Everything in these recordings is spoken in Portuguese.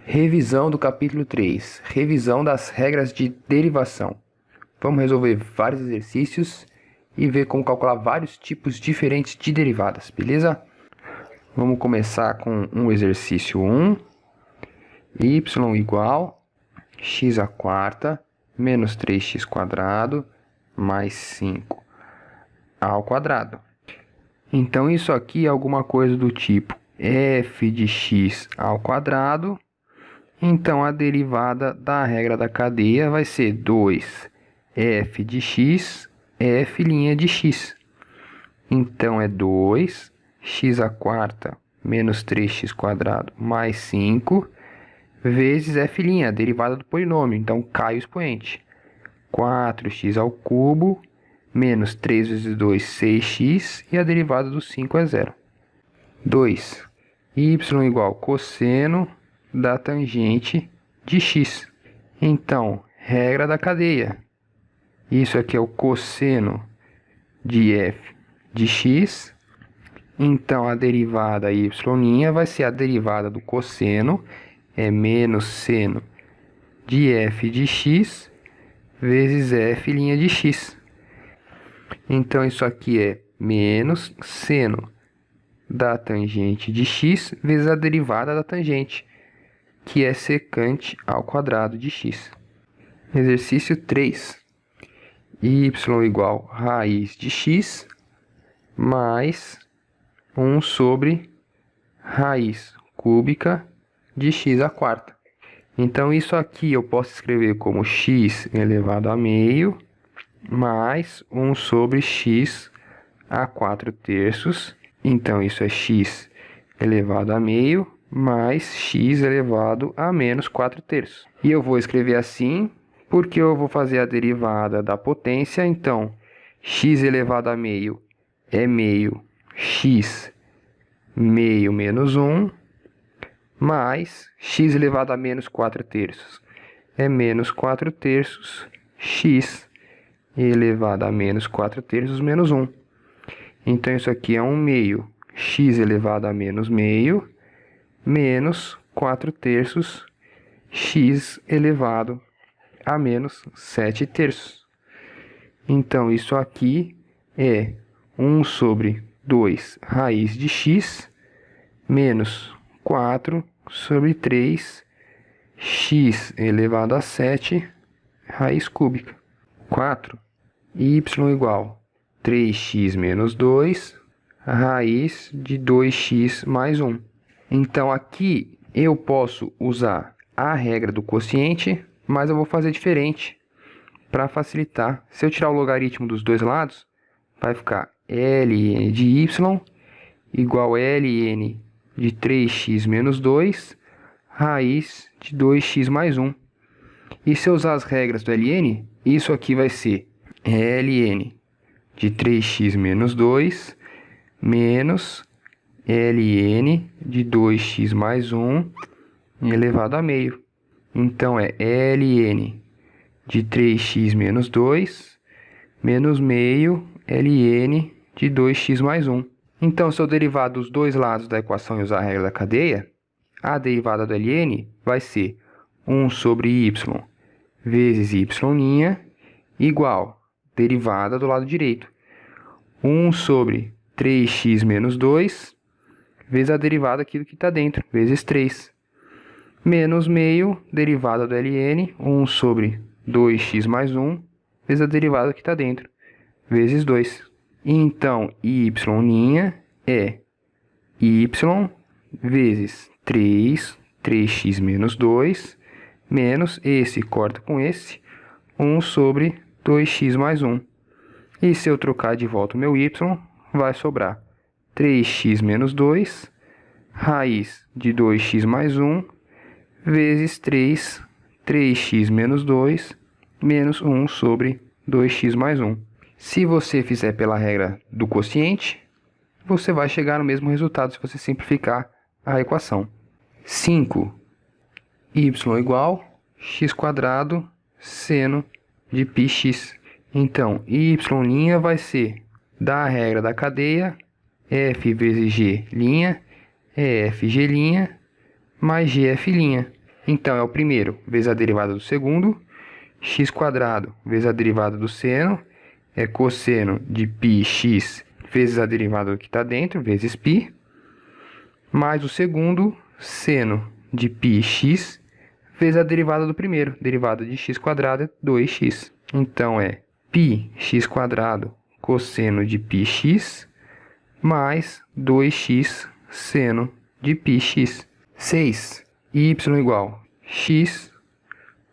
Revisão do capítulo 3. Revisão das regras de derivação. Vamos resolver vários exercícios e ver como calcular vários tipos diferentes de derivadas, beleza? Vamos começar com o exercício 1. Y igual x à quarta menos 3x² mais 5 ao quadrado. Então isso aqui é alguma coisa do tipo f de x ao quadrado. Então, a derivada da regra da cadeia vai ser 2f de x, f' de x. Então, é 2x² menos 3x² mais 5 vezes f', a derivada do polinômio. Então, cai o expoente. 4x ao cubo menos 3 vezes 2, 6x, e a derivada do 5 é 0. 2. Y igual cosseno da tangente de x. Então, regra da cadeia. Isso aqui é o cosseno de f de x. Então, a derivada y' vai ser a derivada do cosseno, é menos seno de f de x, vezes f' de x. Então, isso aqui é menos seno da tangente de x, vezes a derivada da tangente, que é secante ao quadrado de x. Exercício 3. Y igual raiz de x mais 1 sobre raiz cúbica de x à quarta. Então, isso aqui eu posso escrever como x elevado a meio mais 1 sobre x a 4/3. Então, isso é x elevado a meio mais x elevado a menos 4/3. E eu vou escrever assim, porque eu vou fazer a derivada da potência. Então, x elevado a meio é meio x meio menos 1, mais x elevado a menos 4/3 é menos 4/3 x elevado a menos 4/3 menos 1. Então, isso aqui é 1 meio x elevado a menos meio menos 4/3 x elevado a menos 7/3. Então, isso aqui é 1 sobre 2 raiz de x menos 4 sobre 3 x elevado a 7 raiz cúbica. 4. Y igual 3x menos 2 raiz de 2x mais 1. Então, aqui eu posso usar a regra do quociente, mas eu vou fazer diferente para facilitar. Se eu tirar o logaritmo dos dois lados, vai ficar ln de y igual ln de 3x menos 2 raiz de 2x mais 1. E se eu usar as regras do ln, isso aqui vai ser ln de 3x menos 2 menos ln de 2x mais 1 elevado a meio. Então, é ln de 3x menos 2 menos meio ln de 2x mais 1. Então, se eu derivar dos dois lados da equação e usar a regra da cadeia, a derivada do ln vai ser 1 sobre y vezes y' igual derivada do lado direito. 1 sobre 3x menos 2 vezes a derivada aqui do que está dentro, vezes 3. Menos meio, derivada do ln, 1 sobre 2x mais 1, vezes a derivada que está dentro, vezes 2. Então, y' é y vezes 3x menos 2, menos esse corta com esse, 1 sobre 2x mais 1. E se eu trocar de volta o meu y, vai sobrar 3x menos 2, raiz de 2x mais 1, vezes 3x menos 2, menos 1 sobre 2x mais 1. Se você fizer pela regra do quociente, você vai chegar no mesmo resultado se você simplificar a equação. 5. Y igual x² seno de πx. Então, y' vai ser da regra da cadeia, f vezes g' é fg' mais gf'. Então, é o primeiro vezes a derivada do segundo, x² vezes a derivada do seno, é cosseno de πx vezes a derivada do que está dentro, vezes π, mais o segundo, seno de πx vezes a derivada do primeiro, derivada de x² é 2x. Então, é πx² cosseno de πx mais 2x seno de πx. 6. Y igual x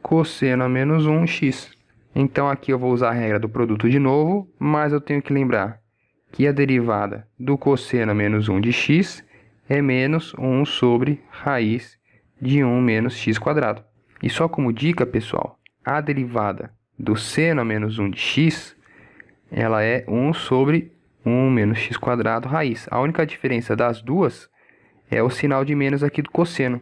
cosseno a menos 1x. Então, aqui eu vou usar a regra do produto de novo, mas eu tenho que lembrar que a derivada do cosseno a menos 1 de x é menos 1 sobre raiz de 1 menos x². E só como dica, pessoal, a derivada do seno a menos 1 de x, ela é 1 sobre 1 menos x² raiz. A única diferença das duas é o sinal de menos aqui do cosseno.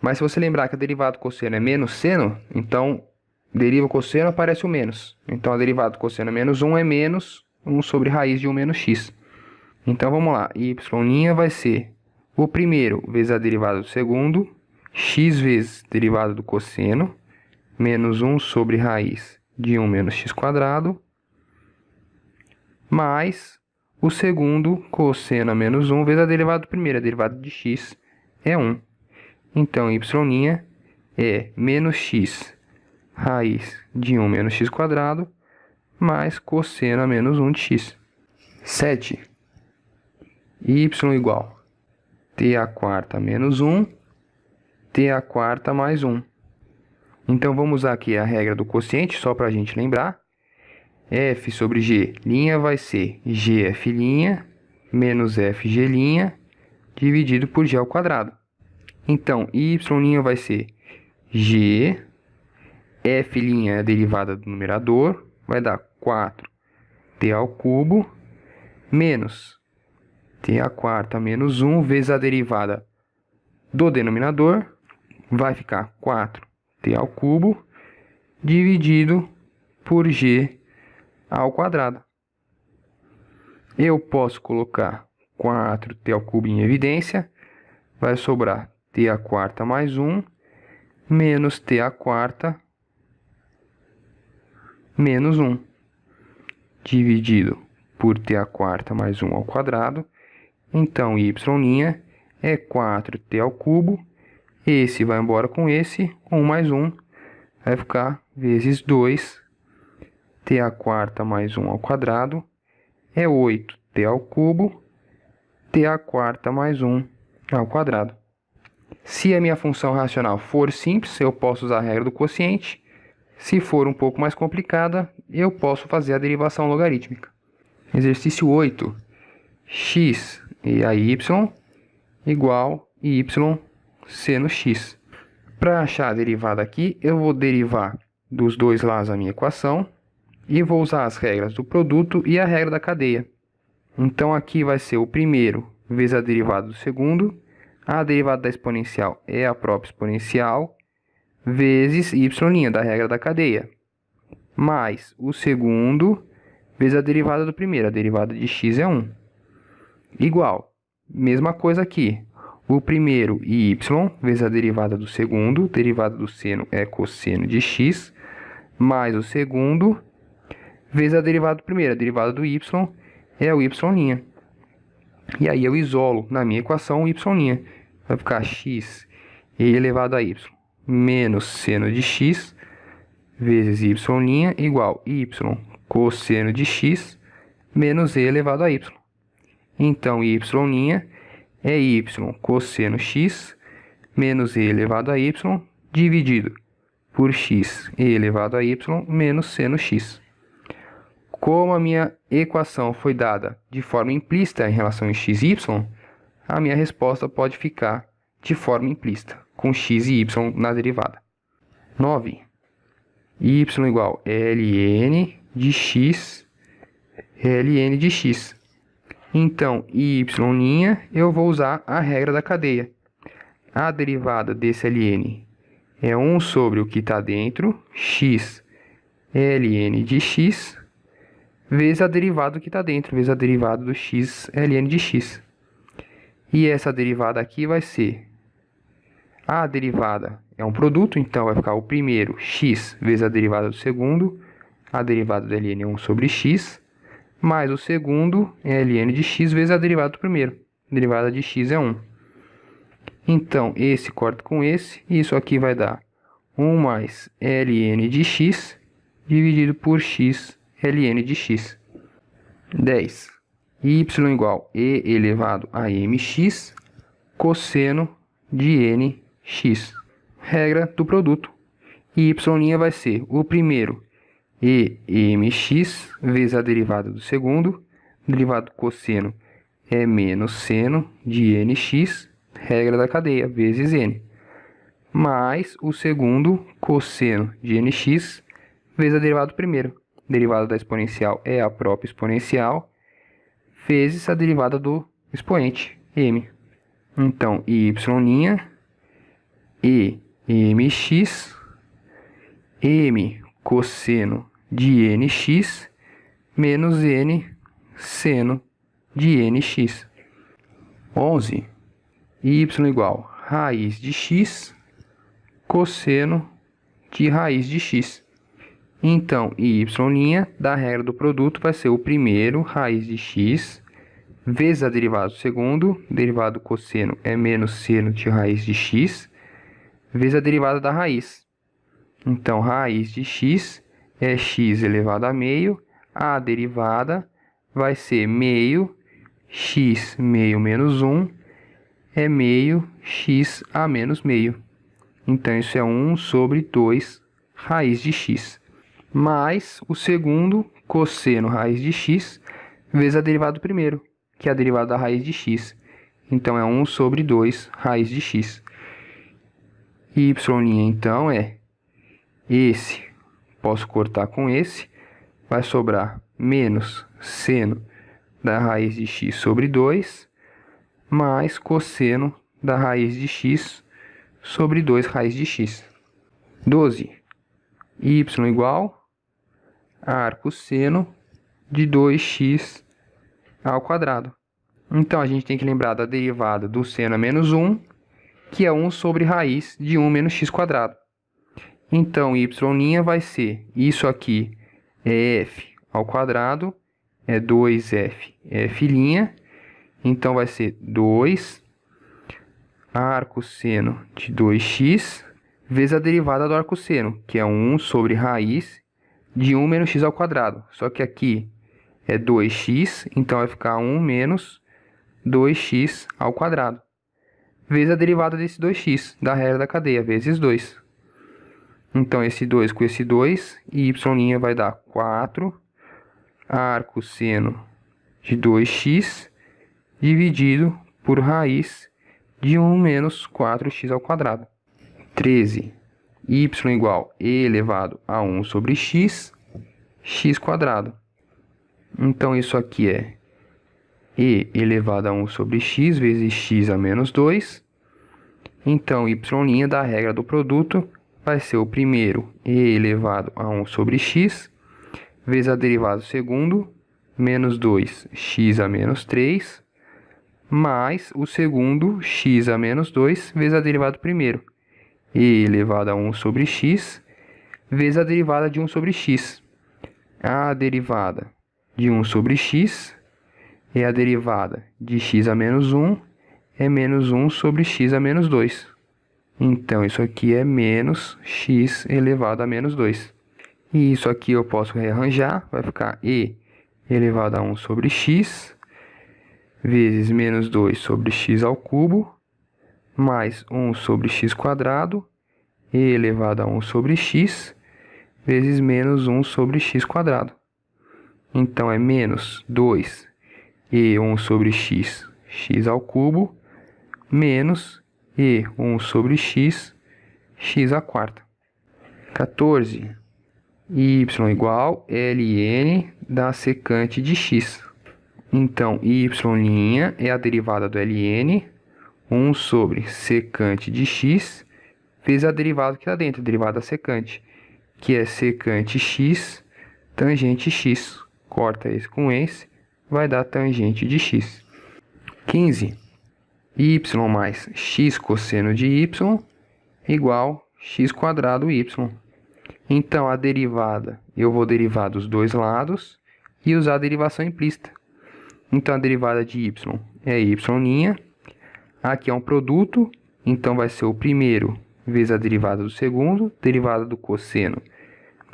Mas se você lembrar que a derivada do cosseno é menos seno, então deriva o cosseno, aparece o menos. Então a derivada do cosseno a menos 1 é menos 1 sobre raiz de 1 menos x. Então vamos lá, y' vai ser o primeiro vezes a derivada do segundo, x vezes derivada do cosseno, menos 1 sobre raiz de 1 menos x², mais o segundo cosseno a menos 1 vezes a derivada do primeiro, a derivada de x é 1. Então, y' é menos x raiz de 1 menos x² mais cosseno a menos 1 de x. 7. Y igual t² menos 1, t² mais 1. Então, vamos usar aqui a regra do quociente, só para a gente lembrar. F sobre G' vai ser gf' menos fg' dividido por g ao quadrado. Então, y' vai ser g, f' é a derivada do numerador, vai dar 4t ao cubo, menos t² menos 1 vezes a derivada do denominador, vai ficar 4t ao cubo, dividido por g ao quadrado. Eu posso colocar 4t ao cubo em evidência, vai sobrar t² mais 1, menos t² menos 1, dividido por t² mais 1 ao quadrado. Então, y' é 4t ao cubo, esse vai embora com esse, 1 mais 1, vai ficar vezes 2, t² mais 1 ao quadrado, é 8t ao cubo, t² mais 1 ao quadrado. Se a minha função racional for simples, eu posso usar a regra do quociente. Se for um pouco mais complicada, eu posso fazer a derivação logarítmica. Exercício 8. X e a y igual y seno x. Para achar a derivada aqui, eu vou derivar dos dois lados a minha equação e vou usar as regras do produto e a regra da cadeia. Então, aqui vai ser o primeiro vezes a derivada do segundo. A derivada da exponencial é a própria exponencial, vezes y' da regra da cadeia, mais o segundo vezes a derivada do primeiro, a derivada de x é 1, igual, mesma coisa aqui, o primeiro y vezes a derivada do segundo, derivada do seno é cosseno de x, mais o segundo vezes a derivada do primeiro, a derivada do y é o y'. E aí eu isolo na minha equação o y'. Vai ficar x elevado a y menos seno de x vezes y' igual y cosseno de x menos e elevado a y. Então, y' é y cosseno x menos e elevado a y dividido por x e elevado a y menos seno x. Como a minha equação foi dada de forma implícita em relação a x e y, a minha resposta pode ficar de forma implícita, com x e y na derivada. 9. Y igual ln de x, ln de x. Então, y' eu vou usar a regra da cadeia. A derivada desse ln é 1 sobre o que está dentro, x ln de x, vezes a derivada do que está dentro, vezes a derivada do x ln de x. E essa derivada aqui vai ser A derivada é um produto, então vai ficar o primeiro x vezes a derivada do segundo. A derivada do ln é 1 sobre x, mais o segundo é ln de x vezes a derivada do primeiro. A derivada de x é 1. Então, esse corta com esse, e isso aqui vai dar 1 mais ln de x dividido por x ln de x. 10. Y igual e elevado a mx cosseno de nx. Regra do produto. Y' vai ser o primeiro mx vezes a derivada do segundo. Derivada do cosseno é menos seno de nx, regra da cadeia, vezes n. Mais o segundo cosseno de nx vezes a derivada do primeiro. A derivada da exponencial é a própria exponencial, vezes a derivada do expoente, m. Então, y' e mx, m cosseno de nx, menos n seno de nx. 11. Y igual raiz de x cosseno de raiz de x. Então, y' da regra do produto vai ser o primeiro raiz de x vezes a derivada do segundo. Derivada do cosseno é menos seno de raiz de x vezes a derivada da raiz. Então, raiz de x é x elevado a meio. A derivada vai ser meio x meio menos 1 é meio x a menos meio. Então, isso é 1 sobre 2 raiz de x. Mais o segundo cosseno raiz de x vezes a derivada do primeiro, que é a derivada da raiz de x. Então, é 1 sobre 2 raiz de x. Y', então, é esse. Posso cortar com esse. Vai sobrar menos seno da raiz de x sobre 2, mais cosseno da raiz de x sobre 2 raiz de x. 12. Y igual arco seno de 2x ao quadrado. Então, a gente tem que lembrar da derivada do seno a menos 1, que é 1 sobre raiz de 1 menos x quadrado. Então, y' vai ser, isso aqui é f ao quadrado, é 2f, f'. Então, vai ser 2 arco seno de 2x vezes a derivada do arco seno, que é 1 sobre raiz de 1 menos x ao quadrado. Só que aqui é 2x, então vai ficar 1 menos 2x ao quadrado. Vezes a derivada desse 2x, da regra da cadeia, vezes 2. Então, esse 2 com esse 2, e y' vai dar 4 arco seno de 2x dividido por raiz de 1 menos 4x ao quadrado. 13. Y igual e elevado a 1 sobre x, x quadrado. Então, isso aqui é e elevado a 1 sobre x vezes x a menos 2. Então, y' da regra do produto vai ser o primeiro e elevado a 1 sobre x, vezes a derivada do segundo, menos 2, x a menos 3, mais o segundo, x a menos 2, vezes a derivada do primeiro, e elevado a 1 sobre x, vezes a derivada de 1 sobre x. A derivada de 1 sobre x é a derivada de x a menos 1, é menos 1 sobre x a menos 2. Então, isso aqui é menos x elevado a menos 2. E isso aqui eu posso rearranjar, vai ficar e elevado a 1 sobre x, vezes menos 2 sobre x ao cubo, mais 1 sobre x quadrado, e elevado a 1 sobre x, vezes menos 1 sobre x quadrado. Então, é menos 2 e 1 sobre x, x ao cubo, menos e 1 sobre x, x à quarta. 14. Y igual ln da secante de x. Então, y' é a derivada do ln, 1 sobre secante de x, vezes a derivada que está dentro, a derivada da secante, que é secante x, tangente x. Corta esse com esse, vai dar tangente de x. 15. Y mais x cosseno de y igual x² y. Então, a derivada, eu vou derivar dos dois lados e usar a derivação implícita. Então, a derivada de y é y'. Aqui é um produto, então vai ser o primeiro vezes a derivada do segundo, derivada do cosseno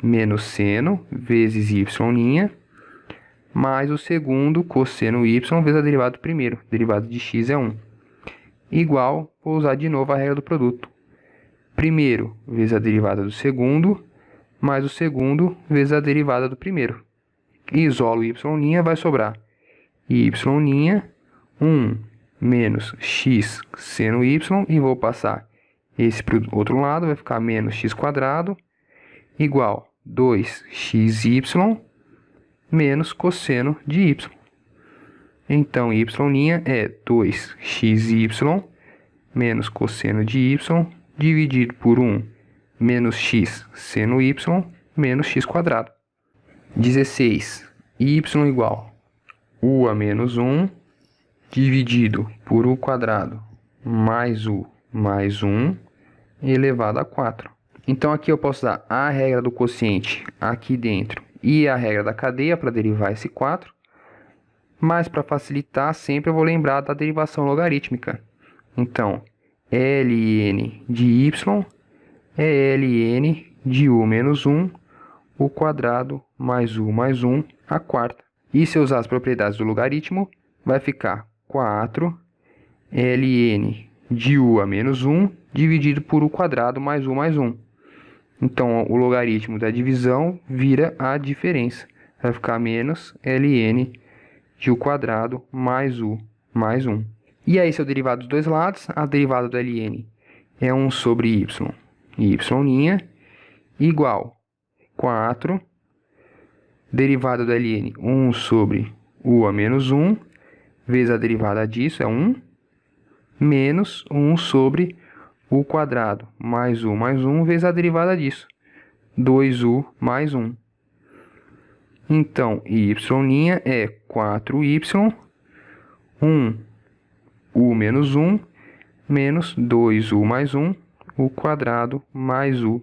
menos seno vezes y', mais o segundo cosseno y vezes a derivada do primeiro, derivada de x é 1. Igual, vou usar de novo a regra do produto. Primeiro vezes a derivada do segundo, mais o segundo vezes a derivada do primeiro. Isolo y', vai sobrar y', 1 menos x seno y, e vou passar esse para o outro lado, vai ficar menos x² igual 2xy menos cosseno de y. Então, y' é 2xy menos cosseno de y dividido por 1 menos x seno y menos x². 16. Y igual u a menos 1 dividido por u² mais u mais 1 elevado a 4. Então, aqui eu posso usar a regra do quociente aqui dentro e a regra da cadeia para derivar esse 4. Mas, para facilitar, sempre eu vou lembrar da derivação logarítmica. Então, ln de y é ln de u menos 1, u² mais u mais 1, a quarta. E se eu usar as propriedades do logaritmo, vai ficar 4 ln de u a menos 1 dividido por u² mais u mais 1. Então, o logaritmo da divisão vira a diferença. Vai ficar menos ln de u² mais u mais 1. E aí, se eu derivar dos dois lados, a derivada do ln é 1 sobre y, y' igual 4, derivada do ln 1 sobre u a menos 1, vezes a derivada disso é 1, menos 1 sobre u² mais u mais 1, vezes a derivada disso, 2u mais 1. Então, y' é 4y, 1u menos 1, menos 2u mais 1, u² mais u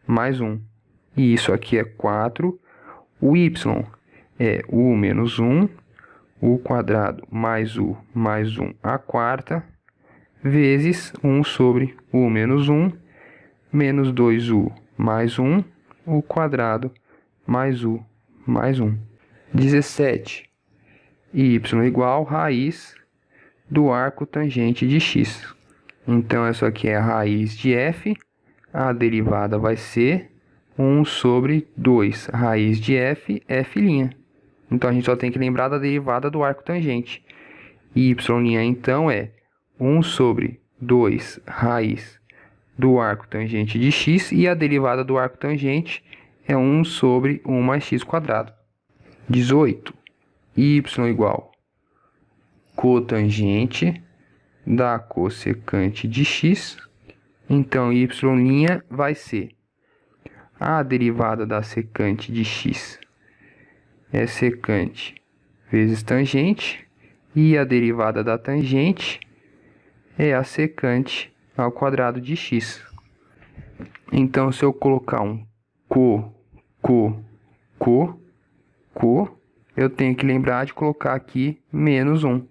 mais 1. E isso aqui é 4, o y é u menos 1, u² mais u mais 1 a quarta, vezes 1 sobre u menos 1, menos 2u mais 1, u² mais u mais 1. 17. Y igual raiz do arco tangente de x. Então, essa aqui é a raiz de f. A derivada vai ser 1 sobre 2 raiz de f, f'. Então, a gente só tem que lembrar da derivada do arco tangente. Y', então, é 1 sobre 2 raiz do arco tangente de x. E a derivada do arco tangente é 1 sobre 1 mais x². 18. Y igual cotangente da cossecante de x. Então, y' vai ser a derivada da secante de x é secante vezes tangente, e a derivada da tangente é a secante ao quadrado de x. Então, se eu colocar um eu tenho que lembrar de colocar aqui menos 1.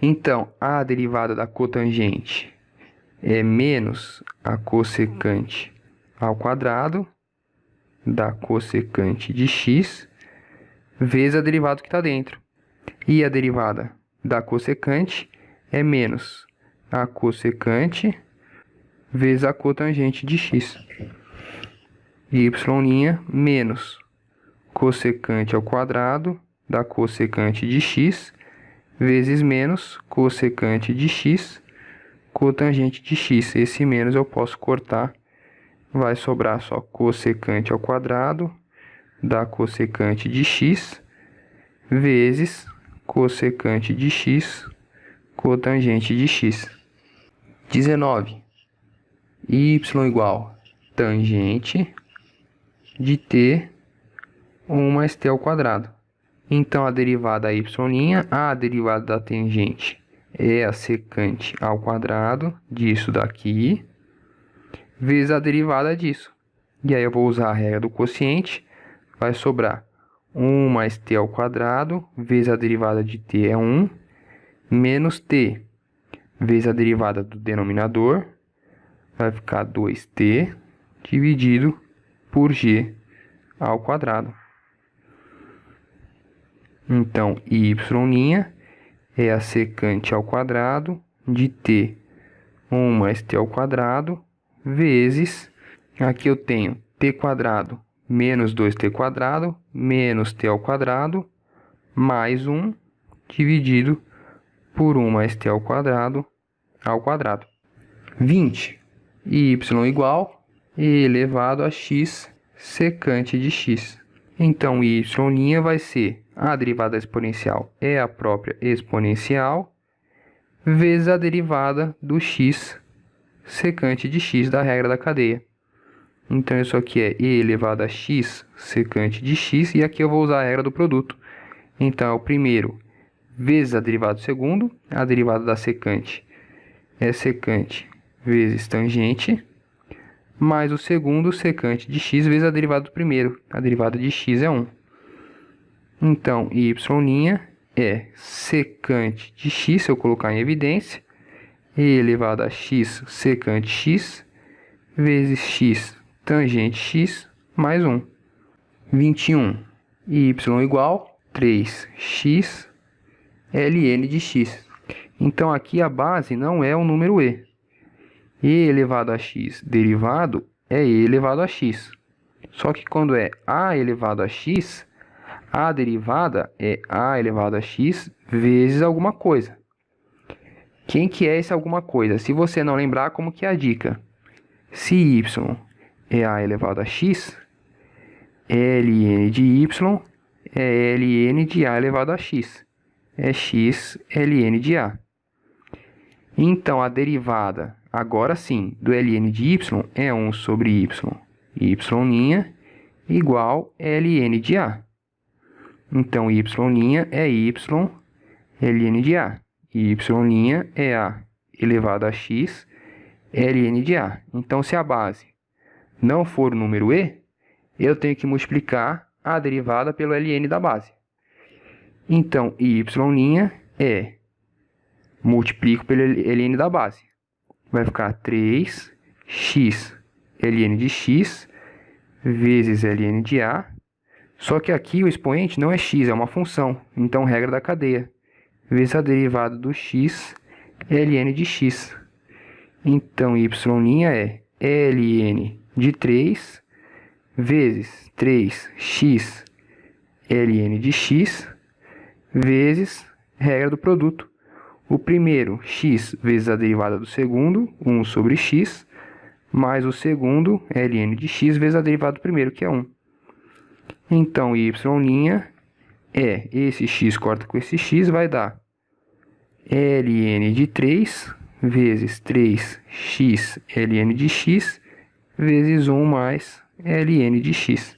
Então, a derivada da cotangente é menos a cossecante ao quadrado da cossecante de x, vezes a derivada que está dentro. E a derivada da cossecante é menos a cossecante vezes a cotangente de x. Y' menos cossecante ao quadrado da cossecante de x, vezes menos cossecante de x, cotangente de x. Esse menos eu posso cortar, vai sobrar só cossecante ao quadrado da cossecante de x, vezes cossecante de x, cotangente de x. 19. Y igual tangente de t 1 mais t ao quadrado. Então, a derivada y', a derivada da tangente é a secante ao quadrado disso daqui, vezes a derivada disso. E aí eu vou usar a regra do quociente, vai sobrar 1 mais t ao quadrado, vezes a derivada de t é 1, menos t, vezes a derivada do denominador, vai ficar 2t, dividido por g ao quadrado. Então, y' é a secante ao quadrado de t, 1 mais t ao quadrado, vezes, aqui eu tenho t quadrado menos 2t quadrado, menos t ao quadrado, mais 1, dividido por 1 mais t ao quadrado, 20. Y igual e elevado a x secante de x. Então, y' vai ser a derivada exponencial é a própria exponencial, vezes a derivada do x secante de x da regra da cadeia. Então, isso aqui é e elevado a x secante de x, e aqui eu vou usar a regra do produto. Então, é o primeiro vezes a derivada do segundo, a derivada da secante é secante vezes tangente, mais o segundo secante de x vezes a derivada do primeiro. A derivada de x é 1. Então, y' é secante de x, se eu colocar em evidência, e elevado a x secante x, vezes x tangente x, mais 1. 21. Y igual 3x ln de x. Então, aqui a base não é o número e. E elevado a x derivado é e elevado a x. Só que quando é a elevado a x, a derivada é a elevado a x vezes alguma coisa. Quem que é esse alguma coisa? Se você não lembrar, como que é a dica? Se y é a elevado a x, ln de y é ln de a elevado a x. É x ln de a. Então, a derivada, agora sim, do ln de y é 1 sobre y. Y' igual ln de a. Então, y' é y ln de a. Y' é a elevado a x ln de a. Então, se a base não for o número e, eu tenho que multiplicar a derivada pelo ln da base. Então, y' é, multiplico pelo ln da base. Vai ficar 3x ln de x vezes ln de a. Só que aqui o expoente não é x, é uma função. Então, regra da cadeia. Vezes a derivada do x ln de x. Então, y' é ln de 3 vezes 3x ln de x vezes regra do produto. O primeiro, x vezes a derivada do segundo, 1 sobre x, mais o segundo, ln de x vezes a derivada do primeiro, que é 1. Então, y' é, esse x corta com esse x, vai dar ln de 3 vezes 3x ln de x vezes 1 mais ln de x.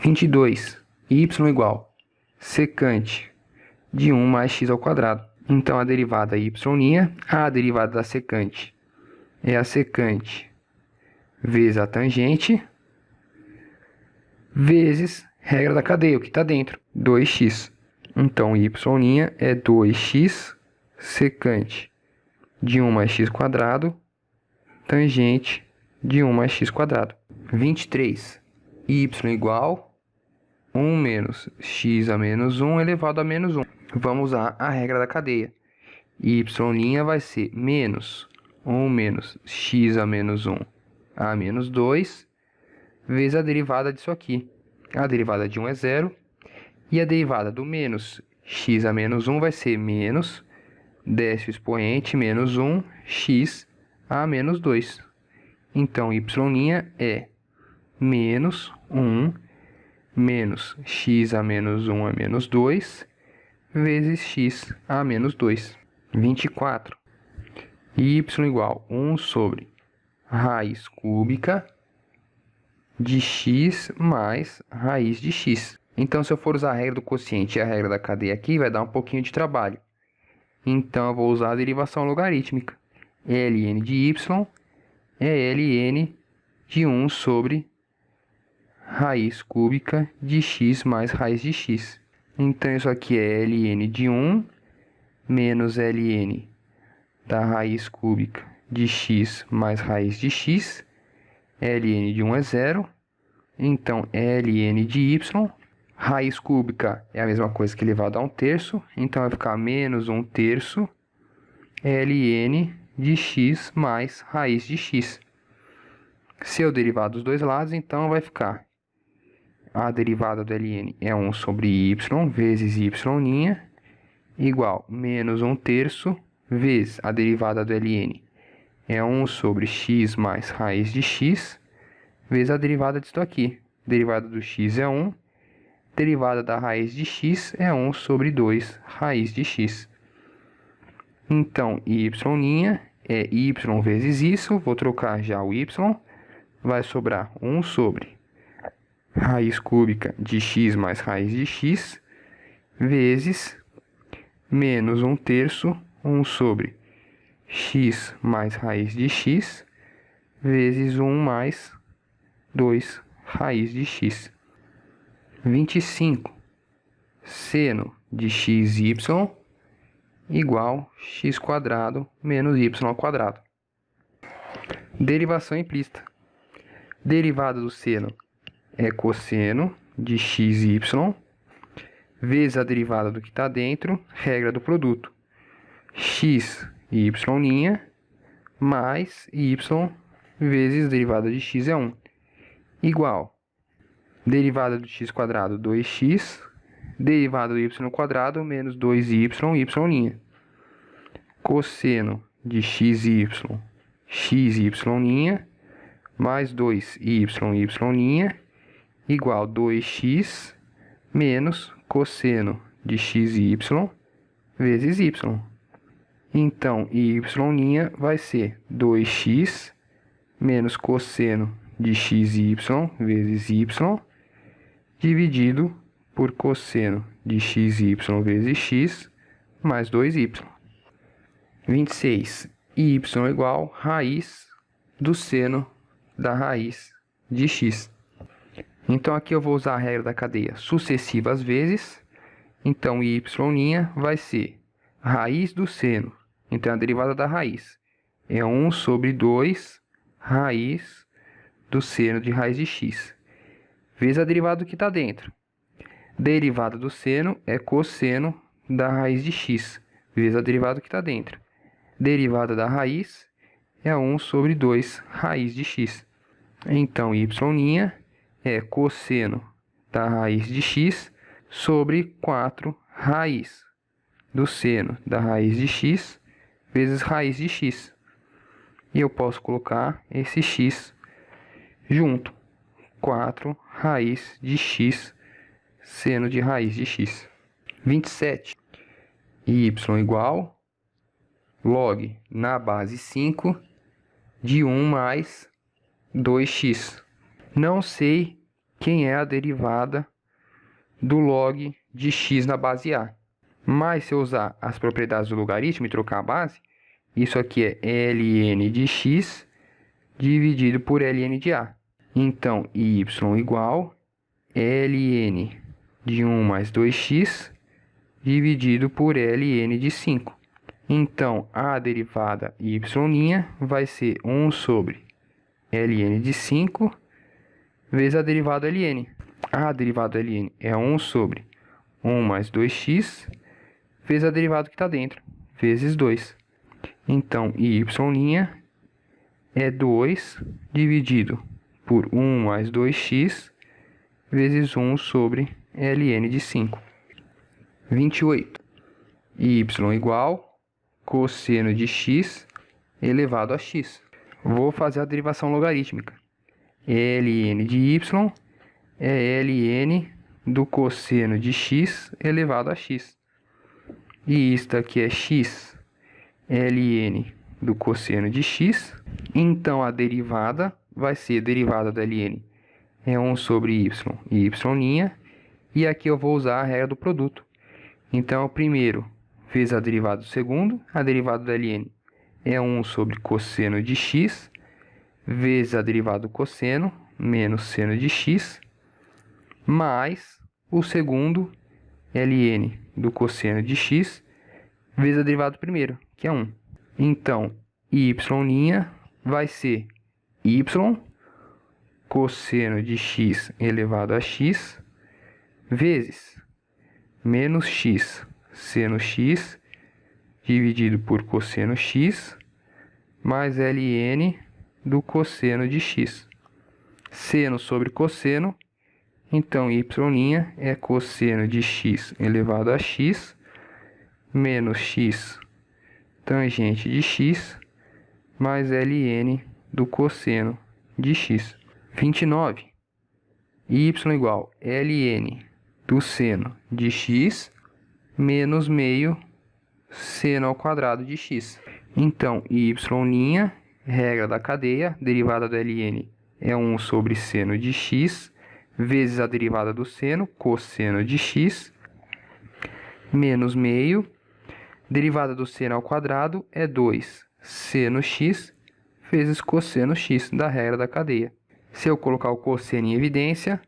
22. Y igual secante de 1 mais x ao quadrado. Então, a derivada y', a derivada da secante é a secante vezes a tangente, vezes regra da cadeia, o que está dentro, 2x. Então, y' é 2x secante de 1 mais x quadrado, tangente de 1 mais x quadrado. 23. Y igual 1 menos x a menos 1 elevado a menos 1. Vamos usar a regra da cadeia. Y' vai ser menos 1 menos x a menos 1 a menos 2, vezes a derivada disso aqui. A derivada de 1 é 0, e a derivada do menos x a menos 1 vai ser menos, desce o expoente, menos 1, x a menos 2. Então, y' é menos 1 menos x a menos 1 a menos 2, vezes x a menos 2. 24. Y igual 1 sobre raiz cúbica de x mais raiz de x. Então, se eu for usar a regra do quociente e a regra da cadeia aqui, vai dar um pouquinho de trabalho. Então, eu vou usar a derivação logarítmica. Ln de y é ln de 1 sobre raiz cúbica de x mais raiz de x. Então, isso aqui é ln de 1 menos ln da raiz cúbica de x mais raiz de x. Ln de 1 é 0. Então, ln de y. Raiz cúbica é a mesma coisa que elevado a 1/3. Então, vai ficar menos 1/3 ln de x mais raiz de x. Se eu derivar dos dois lados, então vai ficar a derivada do ln é 1 sobre y vezes y' igual menos 1/3 vezes a derivada do ln é 1 sobre x mais raiz de x vezes a derivada disso aqui. Derivada do x é 1, derivada da raiz de x é 1 sobre 2 raiz de x. Então, y' é y vezes isso, vou trocar já o y, vai sobrar 1 sobre raiz cúbica de x mais raiz de x, vezes menos 1/3, 1 sobre x mais raiz de x, vezes 1 mais 2 raiz de x. 25 seno de xy igual x² menos y². Derivação implícita. Derivada do seno é cosseno de xy vezes a derivada do que está dentro, regra do produto. X e y' mais y vezes derivada de x é 1. Igual derivada do x², 2x, derivada do y² menos 2y, y'. Cosseno de xy, xy' mais 2y, y' igual 2x menos cosseno de xy vezes y. Então, y' vai ser 2x menos cosseno de xy vezes y dividido por cosseno de xy vezes x mais 2y. 26. Y igual raiz do seno da raiz de x. Então, aqui eu vou usar a regra da cadeia sucessivas vezes. Então, y' vai ser raiz do seno. Então, a derivada da raiz é 1 sobre 2 raiz do seno de raiz de x, vezes a derivada do que está dentro. Derivada do seno é cosseno da raiz de x, vezes a derivada do que está dentro. Derivada da raiz é 1 sobre 2 raiz de x. Então, y' é cosseno da raiz de x sobre 4 raiz do seno da raiz de x vezes raiz de x. E eu posso colocar esse x junto. 4 raiz de x seno de raiz de x. 27. Y igual log na base 5 de 1 mais 2x. Não sei quem é a derivada do log de x na base A. Mas se eu usar as propriedades do logaritmo e trocar a base, isso aqui é ln de x dividido por ln de A. Então, y igual ln de 1 mais 2x dividido por ln de 5. Então, a derivada y' vai ser 1 sobre ln de 5 vezes a derivada ln. A derivada ln é 1 sobre 1 mais 2x vezes a derivada que está dentro, vezes 2. Então, y' é 2 dividido por 1 mais 2x vezes 1 sobre ln de 5. 28. Y igual cosseno de x elevado a x. Vou fazer a derivação logarítmica. Ln de y é ln do cosseno de x elevado a x. E isto aqui é x, ln do cosseno de x. Então, a derivada vai ser derivada da ln é 1 sobre y e y'. E aqui eu vou usar a regra do produto. Então, o primeiro vezes a derivada do segundo. A derivada da ln é 1 sobre cosseno de x vezes a derivada do cosseno, menos seno de x, mais o segundo, ln do cosseno de x, vezes a derivada do primeiro, que é 1. Então, y' vai ser y cosseno de x elevado a x, vezes menos x seno x, dividido por cosseno x, mais ln do cosseno de x. Seno sobre cosseno, então y' é cosseno de x elevado a x, menos x tangente de x, mais ln do cosseno de x. 29. Y igual ln do seno de x, menos meio seno ao quadrado de x. Então, y', regra da cadeia, derivada do ln é 1 sobre seno de x, vezes a derivada do seno, cosseno de x, menos meio, derivada do seno ao quadrado é 2 seno x, vezes cosseno x, da regra da cadeia. Se eu colocar o cosseno em evidência,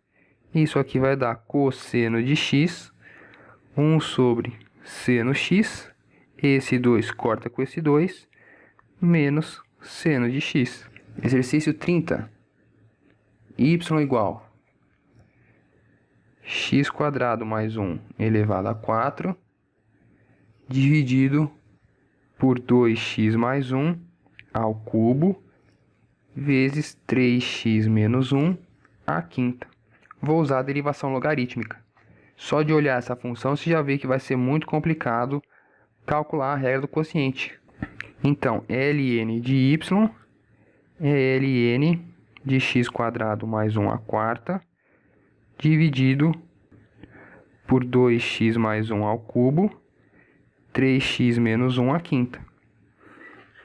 isso aqui vai dar cosseno de x, 1 sobre seno x, esse 2 corta com esse 2, menos seno de x. Exercício 30. Y igual x² mais 1 elevado a 4, dividido por 2x mais 1 ao cubo, vezes 3x menos 1 à quinta. Vou usar a derivação logarítmica. Só de olhar essa função, você já vê que vai ser muito complicado calcular a regra do quociente. Então, ln de y é ln de x² mais 1 à quarta, dividido por 2x mais 1 ao cubo, 3x menos 1 à quinta.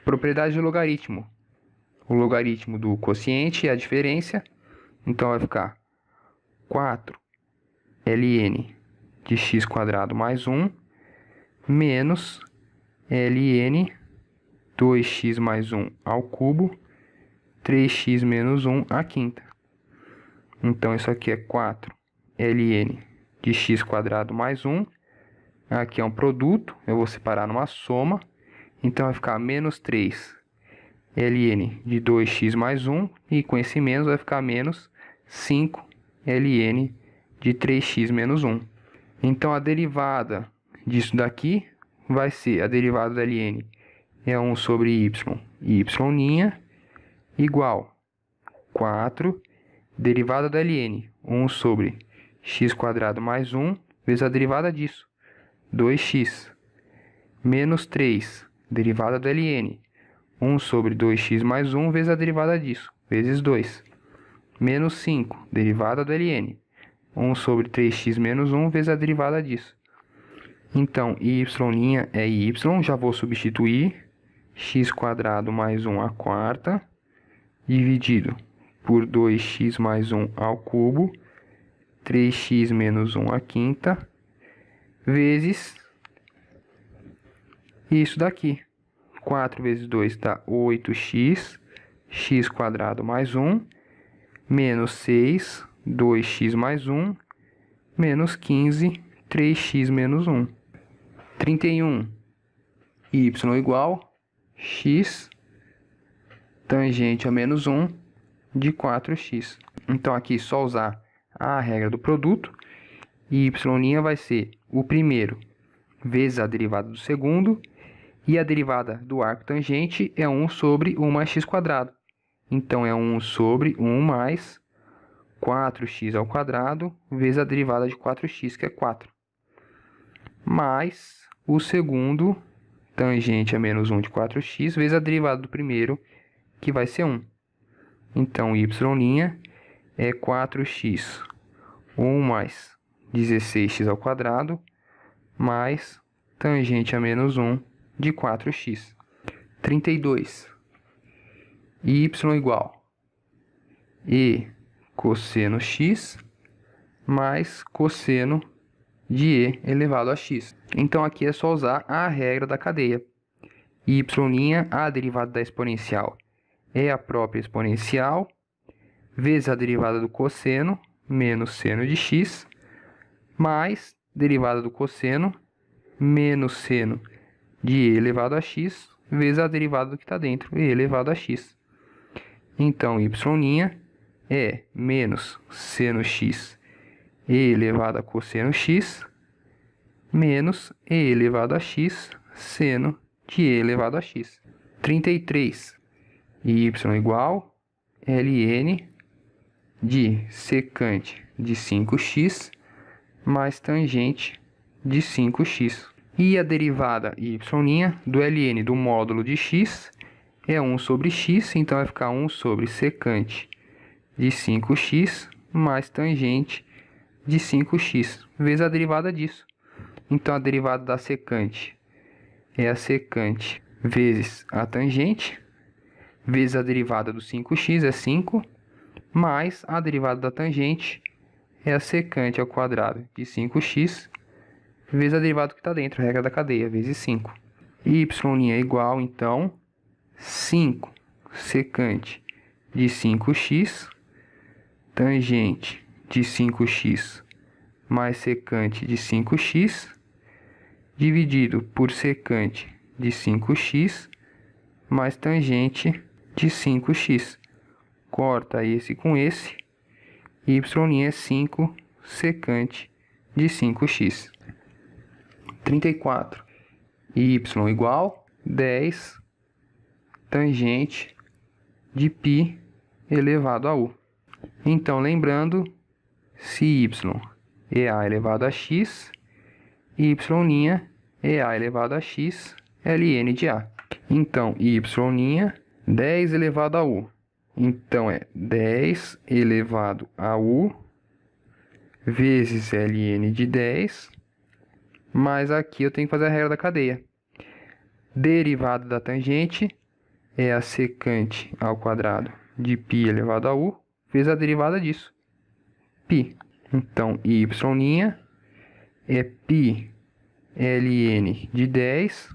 Propriedade de logaritmo. O logaritmo do quociente é a diferença, então vai ficar 4 ln de x² mais 1 menos ln 2x mais 1 ao cubo, 3x menos 1 à quinta. Então, isso aqui é 4 ln de x² mais 1. Aqui é um produto, eu vou separar numa soma. Então, vai ficar menos 3 ln de 2x mais 1. E com esse menos vai ficar menos 5 ln de 3x menos 1. Então, a derivada disso daqui vai ser a derivada da ln é 1 sobre y, y' igual 4, derivada da ln, 1 sobre x² mais 1, vezes a derivada disso, 2x, menos 3, derivada da ln, 1 sobre 2x mais 1, vezes a derivada disso, vezes 2, menos 5, derivada do ln, 1 sobre 3x menos 1, vezes a derivada disso. Então, y' é y, já vou substituir, x² mais 1 à quarta, dividido por 2x mais 1 ao cubo, 3x menos 1 à quinta, vezes isso daqui. 4 vezes 2 dá 8x, x² mais 1, menos 6, 2x mais 1, menos 15, 3x menos 1. 31. Y igual x tangente a menos 1 de 4x. Então, aqui só usar a regra do produto. Y' vai ser o primeiro vezes a derivada do segundo. E a derivada do arco tangente é 1 sobre 1 mais x². Então, é 1 sobre 1 mais 4x ao quadrado vezes a derivada de 4x, que é 4. Mais o segundo tangente a menos 1 de 4x vezes a derivada do primeiro, que vai ser 1. Então, y' é 4x, 1 mais 16x ao quadrado, mais tangente a menos 1 de 4x. 32. Y igual e cosseno x mais cosseno de e elevado a x. Então, aqui é só usar a regra da cadeia. Y', a derivada da exponencial, é a própria exponencial, vezes a derivada do cosseno, menos seno de x, mais derivada do cosseno, menos seno de e elevado a x, vezes a derivada do que está dentro, e elevado a x. Então, y' é menos seno x e elevado a cosseno x, menos e elevado a x, seno de e elevado a x. 33. Y igual ln de secante de 5x mais tangente de 5x. E a derivada y' do ln do módulo de x é 1 sobre x, então vai ficar 1 sobre secante de 5x mais tangente de 5x, vezes a derivada disso. Então, a derivada da secante é a secante vezes a tangente, vezes a derivada do 5x é 5, mais a derivada da tangente é a secante ao quadrado de 5x, vezes a derivada que está dentro, regra da cadeia, vezes 5. Y' é igual, então, 5 secante de 5x, tangente de 5x mais secante de 5x, dividido por secante de 5x mais tangente de 5x. Corta esse com esse. Y' é 5 secante de 5x. 34. Y igual 10 tangente de π elevado a u. Então, lembrando, se y é a elevado a x, y' é a elevado a x ln de a. Então, y' 10 elevado a u. Então, é 10 elevado a u vezes ln de 10, mas aqui eu tenho que fazer a regra da cadeia. Derivada da tangente é a secante ao quadrado de π elevado a u, vezes a derivada disso, π. Então, y' é π ln de 10,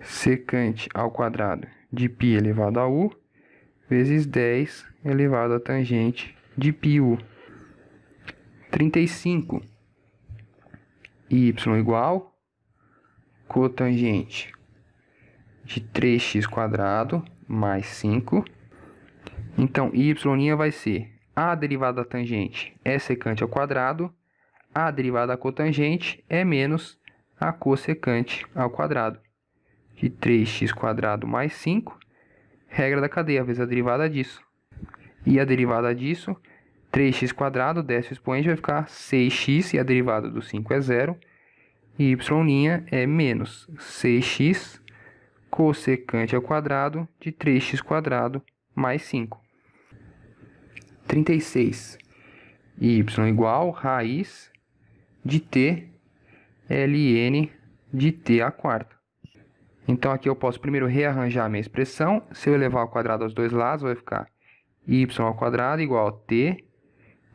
secante ao quadrado de π elevado a u, vezes 10 elevado a tangente de πu. 35. Y igual cotangente de 3x² mais 5. Então, y' vai ser a derivada da tangente é secante ao quadrado, a derivada da cotangente é menos a cossecante ao quadrado de 3x² mais 5, regra da cadeia, vezes a derivada disso. E a derivada disso, 3x², desce o expoente, vai ficar 6x, e a derivada do 5 é 0. Y' é menos 6x cossecante ao quadrado de 3x² mais 5. 36. Y igual raiz de t ln de t à quarta. Então, aqui eu posso primeiro rearranjar a minha expressão. Se eu elevar ao quadrado aos dois lados, vai ficar y ao quadrado igual a t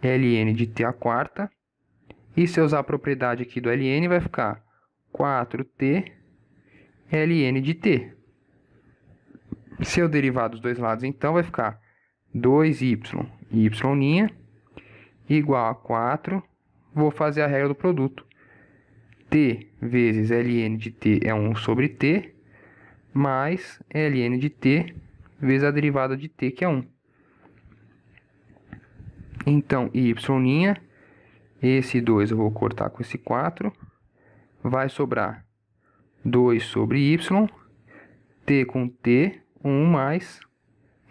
ln de t à quarta. E se eu usar a propriedade aqui do ln, vai ficar 4t ln de t. Se eu derivar dos dois lados, então, vai ficar 2y, y' igual a 4. Vou fazer a regra do produto. T vezes ln de t é 1 sobre t, mais ln de t vezes a derivada de t, que é 1. Então, y', esse 2 eu vou cortar com esse 4, vai sobrar 2 sobre y, t com t, 1 mais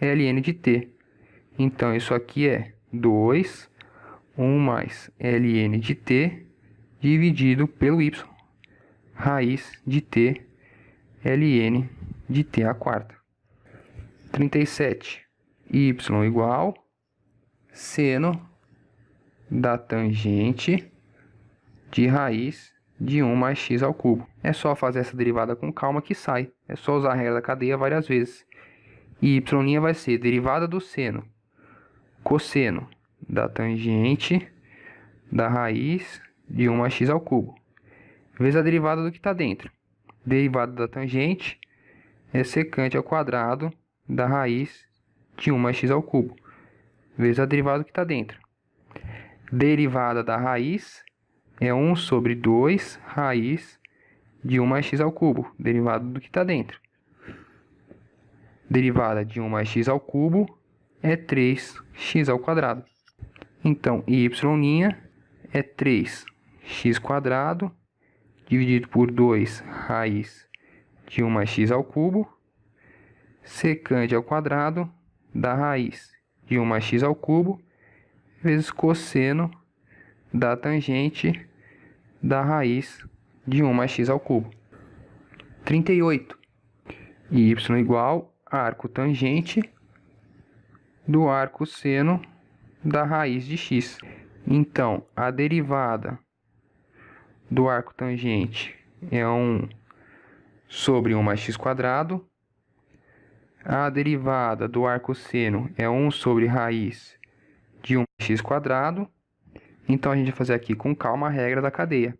ln de t. Então, isso aqui é 2, 1 mais ln de t, dividido pelo y, raiz de t, ln de t à quarta. 37. Y igual seno da tangente de raiz de 1 mais x ao cubo. É só fazer essa derivada com calma que sai. É só usar a regra da cadeia várias vezes. Y' vai ser derivada do seno cosseno da tangente da raiz de 1 mais x ao cubo, vezes a derivada do que está dentro. Derivada da tangente é secante ao quadrado da raiz de 1 mais x ao cubo, vezes a derivada que está dentro. Derivada da raiz é 1 sobre 2 raiz de 1 mais x ao cubo, derivada do que está dentro. Derivada de 1 mais x ao cubo é 3x ao quadrado. Então, y' é 3x² dividido por 2 raiz de 1 mais x ao cubo, secante ao quadrado da raiz de 1 mais x ao cubo, vezes cosseno da tangente da raiz de 1 mais x ao cubo. 38. Y igual a arco tangente do arco seno da raiz de x. Então, a derivada do arco tangente é 1 sobre 1 mais x². A derivada do arco seno é 1 sobre raiz de 1 mais x². Então, a gente vai fazer aqui com calma a regra da cadeia.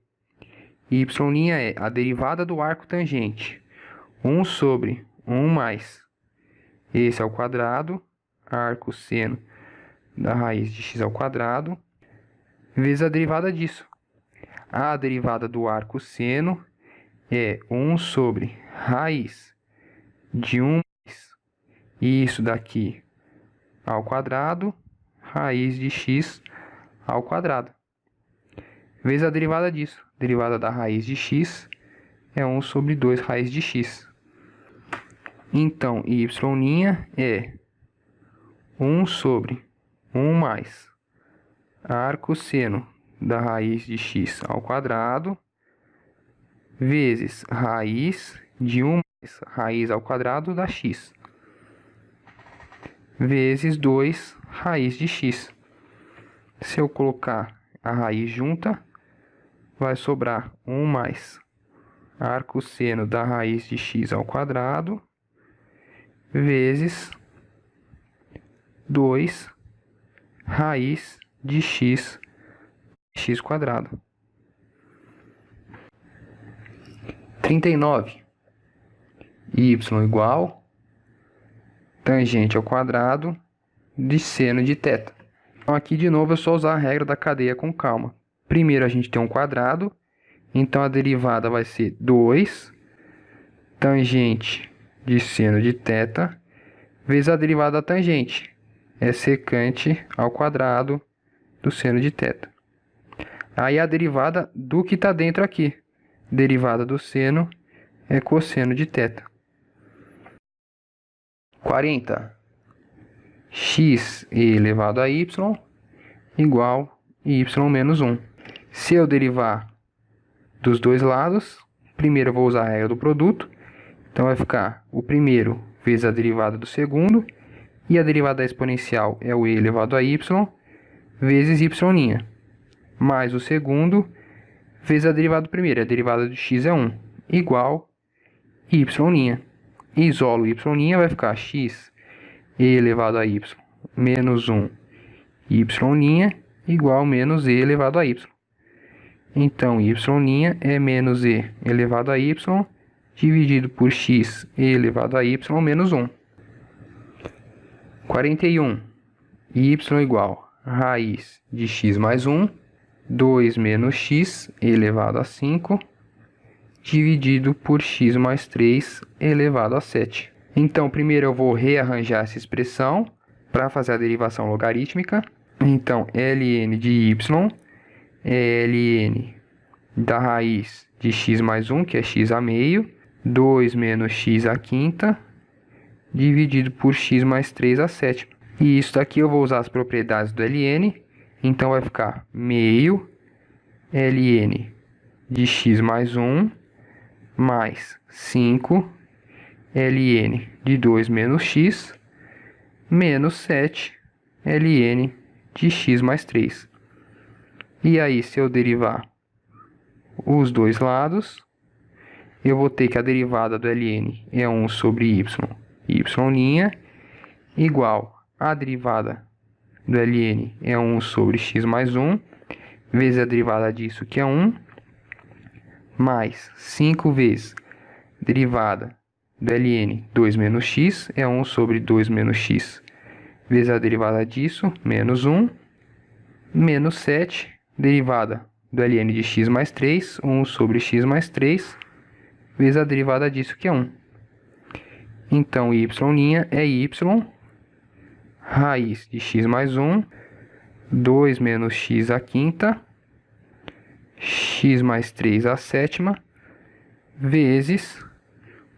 Y' é a derivada do arco tangente. 1 sobre 1 mais esse ao quadrado, arco seno da raiz de x ao quadrado, vezes a derivada disso. A derivada do arco seno é 1 sobre raiz de 1 mais isso daqui ao quadrado, raiz de x ao quadrado, vezes a derivada disso. Derivada da raiz de x é 1 sobre 2 raiz de x. Então, y' é 1 sobre 1 mais arco seno da raiz de x ao quadrado, vezes raiz de 1 mais raiz ao quadrado da x, vezes 2 raiz de x. Se eu colocar a raiz junta, vai sobrar 1 mais arco seno da raiz de x ao quadrado, vezes 2 raiz de x x². 39. Y igual tangente ao quadrado de seno de θ. Então, aqui de novo é só usar a regra da cadeia com calma. Primeiro a gente tem um quadrado, então a derivada vai ser 2 tangente de seno de θ, vezes a derivada da tangente, é secante ao quadrado do seno de θ. Aí a derivada do que está dentro aqui, derivada do seno é cosseno de θ. 40. X elevado a y igual y menos 1. Se eu derivar dos dois lados, primeiro eu vou usar a regra do produto, então vai ficar o primeiro vezes a derivada do segundo, e a derivada da exponencial é o e elevado a y, vezes y', mais o segundo vezes a derivada do primeiro, a derivada de x é 1, igual y'. Isolo y', vai ficar x elevado a y menos 1 y' igual menos e elevado a y. Então, y' é menos e elevado a y dividido por x elevado a y menos 1. 41. Y igual raiz de x mais 1, 2 menos x elevado a 5, dividido por x mais 3 elevado a 7. Então, primeiro eu vou rearranjar essa expressão para fazer a derivação logarítmica. Então, ln de y é ln da raiz de x mais 1, que é x a meio, 2 menos x a quinta, dividido por x mais 3 a sétima. E isso daqui eu vou usar as propriedades do ln, então vai ficar meio ln de x mais 1 mais 5 ln de 2 menos x menos 7 ln de x mais 3. E aí, se eu derivar os dois lados, eu vou ter que a derivada do ln é 1 sobre y, y' igual a derivada do ln é 1 sobre x mais 1, vezes a derivada disso, que é 1, mais 5 vezes derivada do ln 2 menos x é 1 sobre 2 menos x, vezes a derivada disso, menos 1, menos 7, derivada do ln de x mais 3, 1 sobre x mais 3, vezes a derivada disso, que é 1. Então, y' é y, raiz de x mais 1, 2 menos x à quinta, x mais 3 à sétima, vezes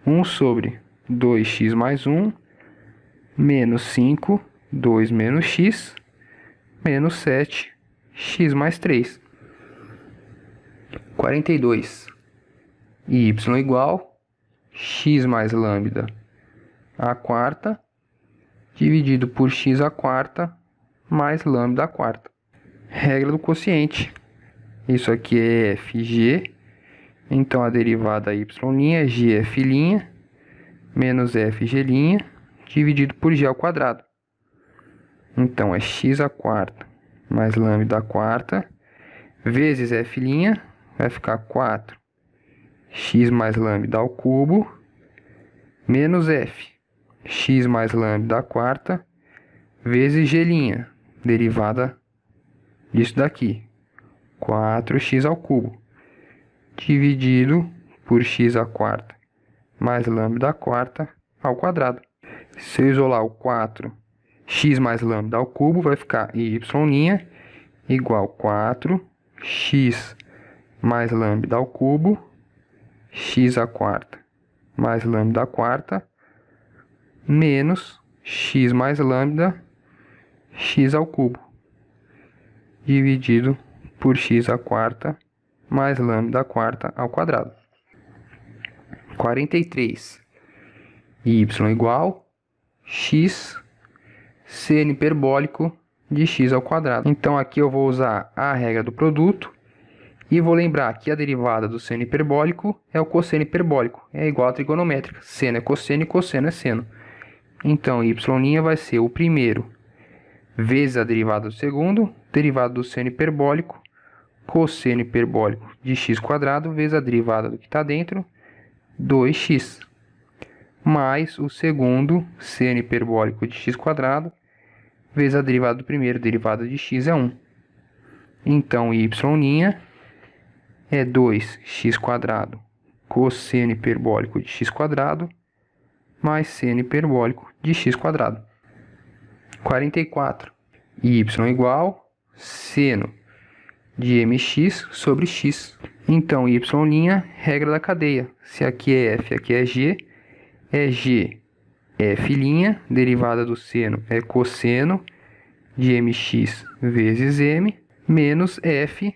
1 sobre 2x mais 1, menos 5, 2 menos x, menos 7, x mais 3. 42. Y igual x mais lambda à quarta, dividido por x à quarta, mais lambda à quarta. Regra do quociente. Isso aqui é fg, então a derivada y' é gf', menos fg', dividido por g ao quadrado. Então, é x à quarta mais lambda à quarta, vezes f', vai ficar 4, x mais lambda ao cubo, menos f, x mais lambda à quarta, vezes g', derivada disso daqui, 4x ao cubo, dividido por x à quarta, mais lambda à quarta ao quadrado. Se eu isolar o 4, x mais lambda ao cubo, vai ficar y' igual 4x mais lambda ao cubo, x à quarta mais lambda à quarta, menos x mais lambda, x ao cubo, dividido por x à quarta mais lambda à quarta ao quadrado. 43. Y igual x seno hiperbólico de x ao quadrado. Então, aqui eu vou usar a regra do produto e vou lembrar que a derivada do seno hiperbólico é o cosseno hiperbólico, é igual a trigonométrica. Seno é cosseno e cosseno é seno. Então, y' vai ser o primeiro vezes a derivada do segundo, derivada do seno hiperbólico, cosseno hiperbólico de x quadrado, vezes a derivada do que está dentro, 2x, mais o segundo seno hiperbólico de x quadrado, vezes a derivada do primeiro, derivada de x é 1. Então, y' é 2x quadrado cosseno hiperbólico de x quadrado, mais seno hiperbólico de x quadrado. 44. Y igual seno de mx sobre x. Então, y', regra da cadeia. Se aqui é f, aqui é g f', derivada do seno é cosseno de mx vezes m, menos f,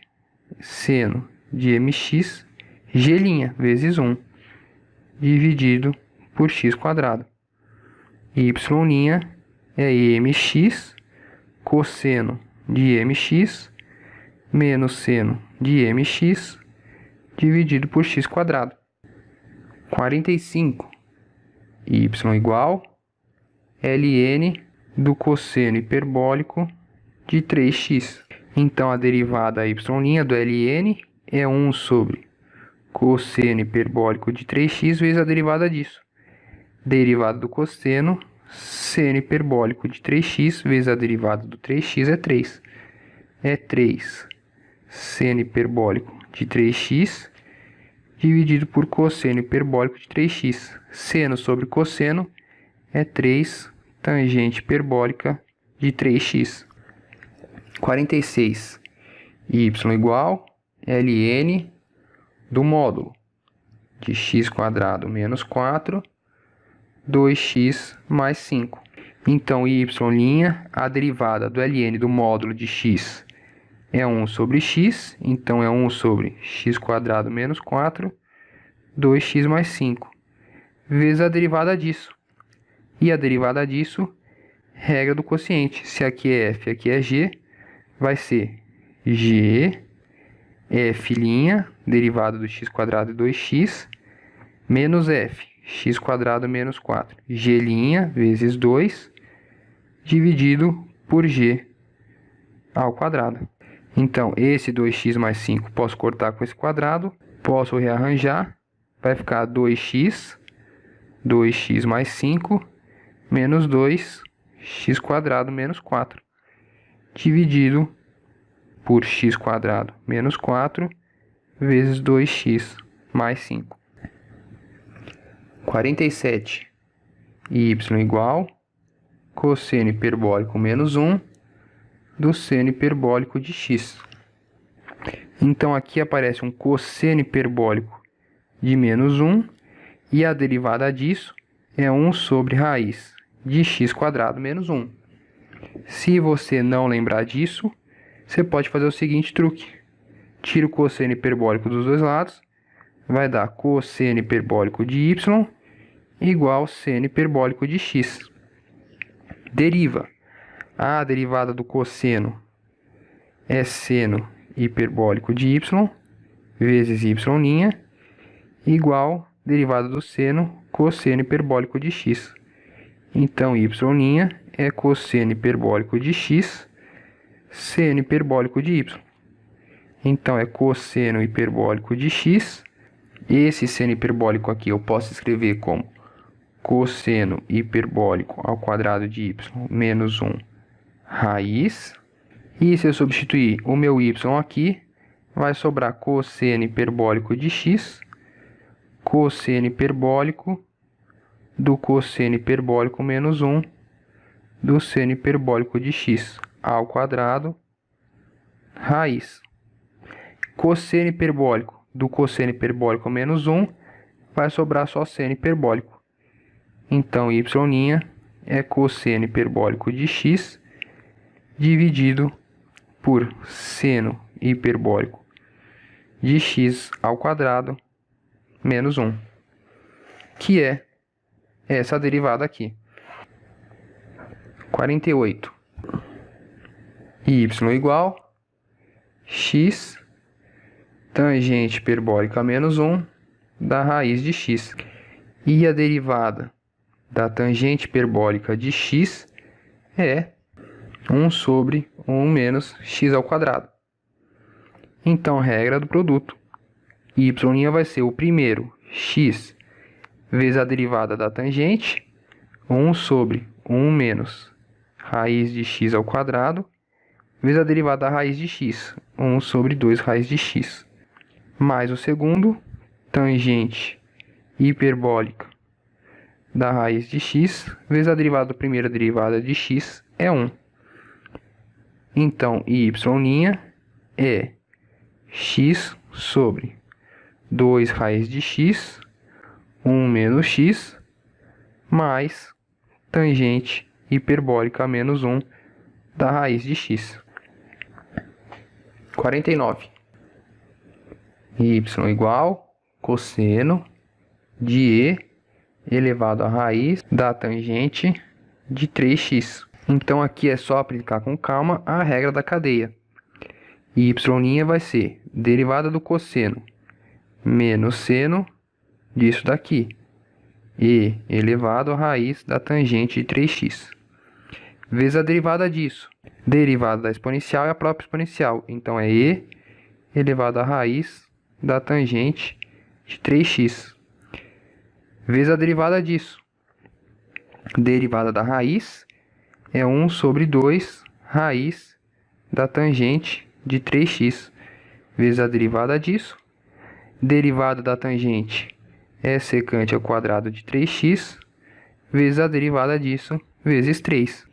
seno de mx, g' vezes 1, dividido por x quadrado. Y' é mx, cosseno de mx, menos seno de mx, dividido por x quadrado. 45. Y igual ln do cosseno hiperbólico de 3x. Então, a derivada y' do ln é 1 sobre cosseno hiperbólico de 3x vezes a derivada disso. Derivada do cosseno, seno hiperbólico de 3x vezes a derivada do 3x é 3. É 3 seno hiperbólico de 3x dividido por cosseno hiperbólico de 3x. Seno sobre cosseno é 3 tangente hiperbólica de 3x. 46. Y igual ln do módulo de x quadrado menos 4, 2x mais 5. Então, y', a derivada do ln do módulo de x é 1 sobre x, então é 1 sobre x quadrado menos 4, 2x mais 5, vezes a derivada disso. E a derivada disso, regra do quociente. Se aqui é f, aqui é g, vai ser g, f', derivada do x quadrado e 2x, menos f, x quadrado menos 4, g' vezes 2, dividido por g ao quadrado. Então, esse 2x mais 5 posso cortar com esse quadrado, posso rearranjar, vai ficar 2x 2x mais 5 menos 2x² menos 4, dividido por x² menos 4 vezes 2x mais 5. 47. Y igual cosseno hiperbólico menos 1 do seno hiperbólico de x. Então, aqui aparece um cosseno hiperbólico de menos 1 e a derivada disso é 1 sobre raiz de x² menos 1. Se você não lembrar disso, você pode fazer o seguinte truque. Tira o cosseno hiperbólico dos dois lados, vai dar cosseno hiperbólico de y igual seno hiperbólico de x. Deriva. A derivada do cosseno é seno hiperbólico de y vezes y' igual derivada do seno cosseno hiperbólico de x. Então, y' é cosseno hiperbólico de x seno hiperbólico de y. Então, é cosseno hiperbólico de x. Esse seno hiperbólico aqui eu posso escrever como cosseno hiperbólico ao quadrado de y menos 1 raiz. E se eu substituir o meu y aqui, vai sobrar cosseno hiperbólico de x, cosseno hiperbólico do cosseno hiperbólico menos 1 do seno hiperbólico de x ao quadrado raiz. Cosseno hiperbólico do cosseno hiperbólico menos 1 vai sobrar só seno hiperbólico. Então, y' é cosseno hiperbólico de x dividido por seno hiperbólico de x ao quadrado menos 1, que é essa derivada aqui. 48. Y igual x tangente hiperbólica menos 1 da raiz de x. E a derivada da tangente hiperbólica de x é 1 sobre 1 menos x ao quadrado. Então, regra do produto. Y' vai ser o primeiro, x, vezes a derivada da tangente, 1 sobre 1 menos raiz de x ao quadrado, vezes a derivada da raiz de x, 1 sobre 2 raiz de x. Mais o segundo, tangente hiperbólica da raiz de x, vezes a derivada da primeira derivada de x, é 1. Então, y' é x sobre 2 raiz de x, 1 menos x, mais tangente hiperbólica menos 1 da raiz de x. 49. Y igual cosseno de e elevado à raiz da tangente de 3x. Então, aqui é só aplicar com calma a regra da cadeia. Y' vai ser derivada do cosseno menos seno disso daqui, e elevado à raiz da tangente de 3x, vezes a derivada disso. Derivada da exponencial é a própria exponencial, então é e elevado à raiz da tangente de 3x, vezes a derivada disso. Derivada da raiz é 1 sobre 2 raiz da tangente de 3x, vezes a derivada disso. Derivada da tangente é secante ao quadrado de 3x, vezes a derivada disso, vezes 3.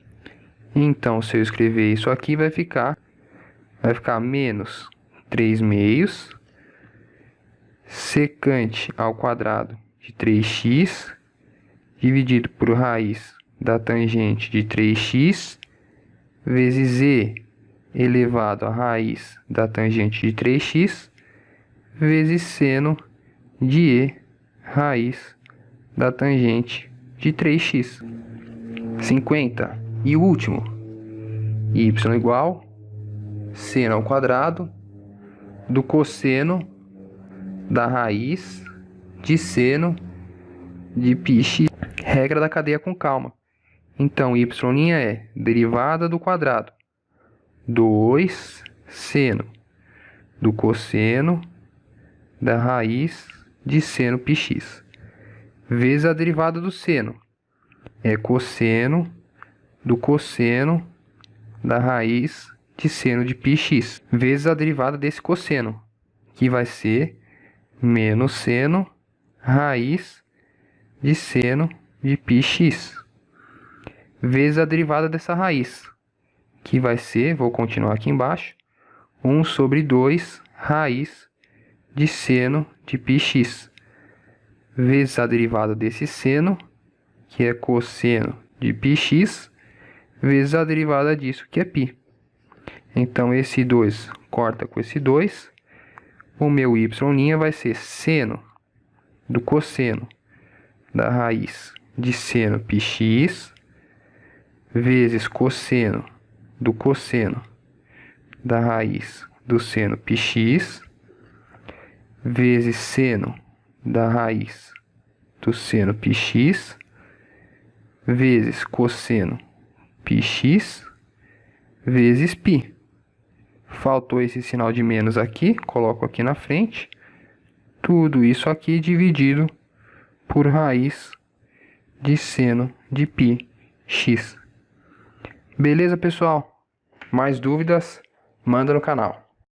Então, se eu escrever isso aqui, vai ficar menos 3 meios secante ao quadrado de 3x dividido por raiz da tangente de 3x vezes e elevado à raiz da tangente de 3x vezes seno de e raiz da tangente de 3x. 50. E o último, y igual seno ao quadrado do cosseno da raiz de seno de πx. Regra da cadeia com calma. Então, y' é derivada do quadrado 2 seno do cosseno da raiz de seno πx, vezes a derivada do seno. É cosseno do cosseno da raiz de seno de πx, vezes a derivada desse cosseno, que vai ser menos seno raiz de seno de πx, vezes a derivada dessa raiz, que vai ser, vou continuar aqui embaixo, 1 sobre 2 raiz de seno de πx, vezes a derivada desse seno, que é cosseno de πx, vezes a derivada disso, que é π. Então, esse 2 corta com esse 2. O meu y' vai ser seno do cosseno da raiz de seno πx, vezes cosseno do cosseno da raiz do seno πx, vezes seno da raiz do seno πx, vezes cosseno πx, vezes π. Faltou esse sinal de menos aqui, coloco aqui na frente. Tudo isso aqui dividido por raiz de seno de πx. Beleza, pessoal? Mais dúvidas? Manda no canal.